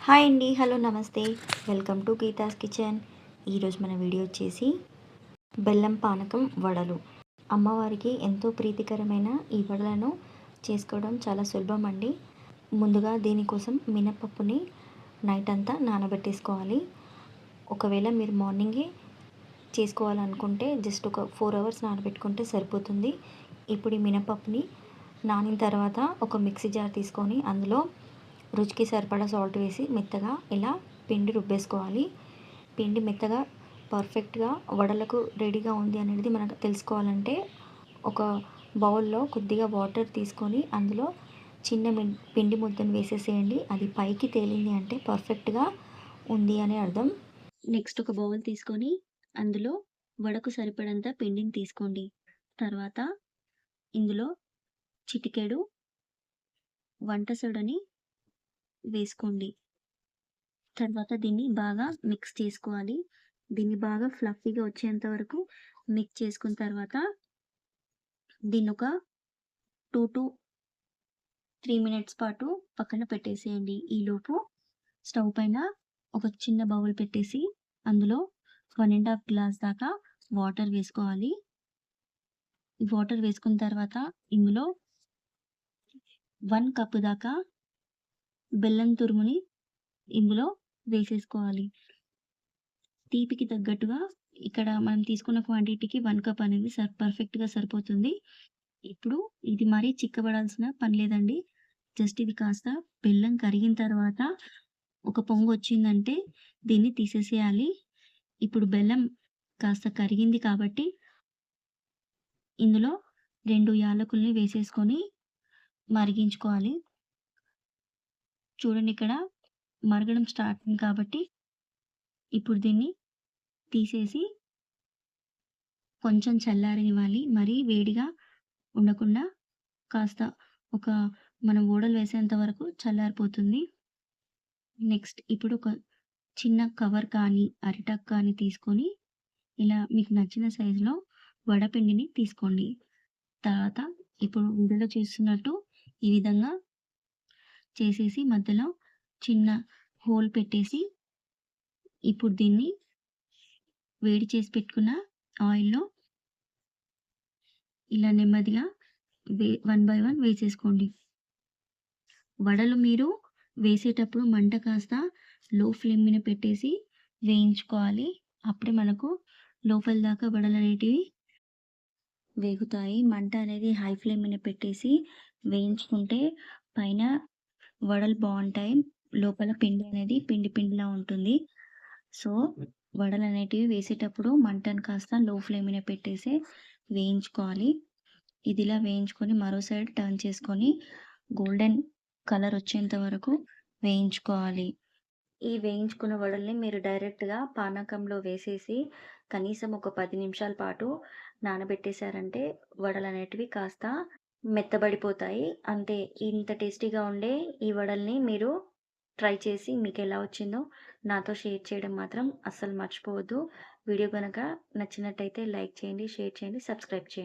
Hi అండి. Hello నమస్తే. Welcome to Geetha's kitchen. ఈరోజు మన వీడియో వచ్చేసి బెల్లం పానకం వడలు. అమ్మవారికి ఎంతో ప్రీతికరమైన ఈ వడలను చేసుకోవడం చాలా సులభం అండి. ముందుగా దీనికోసం మినపప్పుని నైట్ అంతా నానబెట్టేసుకోవాలి. ఒకవేళ మీరు మార్నింగే చేసుకోవాలనుకుంటే జస్ట్ ఒక 4 అవర్స్ నానబెట్టుకుంటే సరిపోతుంది. ఇప్పుడు ఈ మినపప్పుని నానిన తర్వాత ఒక మిక్సీ జార్ తీసుకొని అందులో రుచికి సరిపడా సాల్ట్ వేసి మెత్తగా ఇలా పిండి రుబ్బేసుకోవాలి. పిండి మెత్తగా పర్ఫెక్ట్గా వడలకు రెడీగా ఉంది అనేది మనకు తెలుసుకోవాలంటే ఒక బౌల్లో కొద్దిగా వాటర్ తీసుకొని అందులో చిన్న పిండి ముద్దను వేసేసేయండి. అది పైకి తేలింది అంటే పర్ఫెక్ట్గా ఉంది అని అర్థం. నెక్స్ట్ ఒక బౌల్ తీసుకొని అందులో వడకు సరిపడంత పిండిని తీసుకోండి. తర్వాత ఇందులో చిటికెడు వంట సోడాని వేసుకోండి. తర్వాత దీన్ని బాగా మిక్స్ చేసుకోవాలి. దీన్ని బాగా ఫ్లఫీగా వచ్చేంత వరకు మిక్స్ చేసుకున్న తర్వాత దీన్ని ఒక 2-3 మినిట్స్ పాటు పక్కన పెట్టేసేయండి. ఈలోపు స్టవ్ పైన ఒక చిన్న బౌల్ పెట్టేసి అందులో 1½ గ్లాస్ దాకా వాటర్ వేసుకోవాలి. వాటర్ వేసుకున్న తర్వాత ఇందులో 1 కప్ దాకా బెల్లం తురుముని ఇందులో వేసేసుకోవాలి. తీపికి తగ్గట్టుగా ఇక్కడ మనం తీసుకున్న క్వాంటిటీకి 1 కప్ అనేది పర్ఫెక్ట్‌గా సరిపోతుంది. ఇప్పుడు ఇది మరీ చిక్కబడాల్సిన పని లేదండి. జస్ట్ ఇది కాస్త బెల్లం కరిగిన తర్వాత ఒక పొంగొచ్చిందంటే దీన్ని తీసేసేయాలి. ఇప్పుడు బెల్లం కాస్త కరిగింది కాబట్టి ఇందులో 2 యాలకుల్ని వేసేసుకొని మరిగించుకోవాలి. చూడండి ఇక్కడ మరగడం స్టార్ట్ అయింది కాబట్టి ఇప్పుడు దీన్ని తీసేసి కొంచెం చల్లారనివ్వాలి. మరీ వేడిగా ఉండకుండా కాస్త ఒక మనం వడలు వేసేంత వరకు చల్లారిపోతుంది. నెక్స్ట్ ఇప్పుడు ఒక చిన్న కవర్ కానీ, అరిటాకు కానీ తీసుకొని ఇలా మీకు నచ్చిన సైజులో వడపిండిని తీసుకోండి. తర్వాత ఇప్పుడు వీడియోలో చూస్తున్నట్టు ఈ విధంగా చేసేసి మధ్యలో చిన్న హోల్ పెట్టేసి ఇప్పుడు దీన్ని వేడి చేసి పెట్టుకున్న ఆయిల్‌లో ఇలా నెమ్మదిగా 1 బై 1 వేసేసుకోండి. వడలు మీరు వేసేటప్పుడు మంట కాస్త లో ఫ్లేమ్ మీద పెట్టేసి వేయించుకోవాలి. అప్పుడే మనకు లోపల దాకా వడలనేటివి వేగుతాయి. మంట అనేది హై ఫ్లేమ్ మీద పెట్టేసి వేయించుకుంటే పైన వడలు బావుంటాయి. లోపల పిండి అనేది పిండి పిండిలా ఉంటుంది. సో, వడలనేటివి వేసేటప్పుడు మంటను కాస్త లో ఫ్లేమ్ మీద పెట్టేసి వేయించుకోవాలి. ఇదిలా వేయించుకొని మరో సైడ్ టర్న్ చేసుకొని గోల్డెన్ కలర్ వచ్చేంత వరకు వేయించుకోవాలి. ఈ వేయించుకున్న వడల్ని మీరు డైరెక్ట్‌గా పానకంలో వేసేసి కనీసం ఒక 10 నిమిషాల పాటు నానబెట్టేసారంటే వడలనేటివి కాస్త మెత్తబడిపోతాయి. అంతే. ఇంత టేస్టీగా ఉండే ఈ వడల్ని మీరు ట్రై చేసి మీకెలా వచ్చిందో నాతో షేర్ చేయడం మాత్రం అస్సలు మర్చిపోవద్దు. వీడియో గనక నచ్చినట్టయితే లైక్ చేయండి, షేర్ చేయండి, సబ్స్క్రైబ్ చేయండి.